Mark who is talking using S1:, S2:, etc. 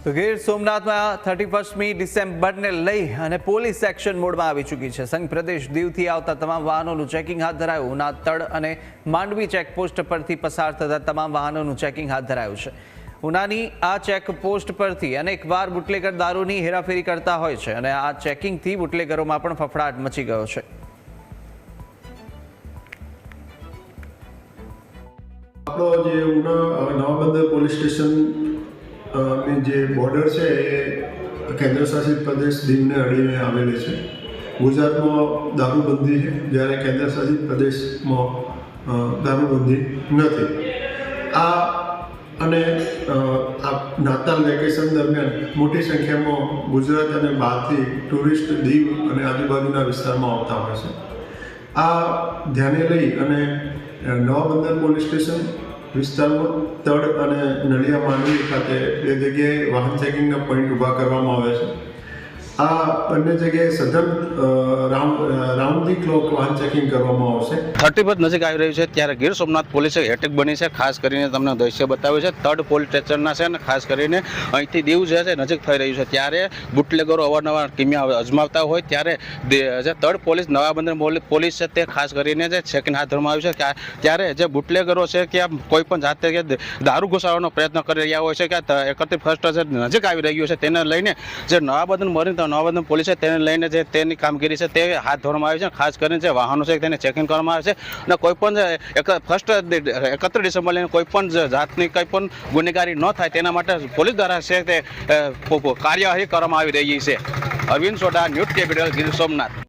S1: તો ગીર સોમનાથમાં 31મી ડિસેમ્બરને લઈ અને પોલીસ એક્શન મોડમાં આવી ચૂકી છે। સંઘ પ્રદેશ દીવથી આવતા તમામ વાહનોનું ચેકિંગ હાથ ધરાયું। ઉના તડ અને માંડવી ચેકપોસ્ટ પરથી પસાર થતા તમામ વાહનોનું ચેકિંગ હાથ ધરાયું છે। ઉનાની આ ચેકપોસ્ટ પરથી અનેકવાર બુટલેગર દારૂની હેરાફેરી કરતા હોય છે અને આ ચેકિંગથી બુટલેગરોમાં પણ ફફડાટ મચી ગયો છે।
S2: આપણો જે ઉના નવાબંદર પોલીસ સ્ટેશન ની જે બોર્ડર છે એ કેન્દ્ર શાસિત પ્રદેશ દીવને અડીને આવેલી છે। ગુજરાતમાં દારૂબંધી છે, જ્યારે કેન્દ્ર શાસિત પ્રદેશમાં દારૂબંધી નથી। અને આ નાતાલ વેકેશન દરમિયાન મોટી સંખ્યામાં ગુજરાત અને બહારથી ટુરિસ્ટ દીવ અને આજુબાજુના વિસ્તારમાં આવતા હોય છે। આ ધ્યાને લઈ અને નવાબંદર પોલીસ સ્ટેશન વિસ્તારમાં તડ અને નલિયા માંડવી ખાતે બે જગ્યાએ વાહન ચેકિંગના પોઈન્ટ ઊભા કરવામાં આવે છે। આ બંને જગ્યાએ સઘન રાઉન્ડ ધી ક્લોક વાહન ચેકિંગ કરવામાં આવશે।
S3: 31 નજીક આવી રહ્યું છે ત્યારે ગીર સોમનાથ પોલીસે હેટેક બની છે। ખાસ કરીને તમને દ્રશ્ય બતાવ્યું છે તડ પોલીસ સ્ટેશનના છે અને ખાસ કરીને અહીંથી દીવ જે છે નજીક થઈ રહ્યું છે ત્યારે બુટલેગરો અવારનવાર કિમિયા અજમાવતા હોય ત્યારે જે તડ પોલીસ નવાબંદર પોલીસ છે તે ખાસ કરીને જે ચેકિંગ હાથ ધરવામાં આવ્યું છે ત્યારે જે બુટલેગરો છે કે કોઈ પણ જાતે કે દારૂ ઘુસાડવાનો પ્રયત્ન કરી રહ્યા હોય છે કે 31 નજીક આવી રહ્યું છે તેને લઈને જે નવાબંદર મરીન નવાબંદર પોલીસે તેને લઈને જે તેની કામગીરી છે તે હાથ ધરવામાં આવી છે। ખાસ કરીને જે વાહનો છે તેને ચેકિંગ કરવામાં આવે છે અને કોઈ પણ 31 ડિસેમ્બર લઈને કોઈ પણ જાતની કંઈ પણ ગુનેગારી ન થાય તેના માટે પોલીસ દ્વારા છે તે કાર્યવાહી કરવામાં આવી રહી છે। Arvind Sodha, news capital, Gir Somnath.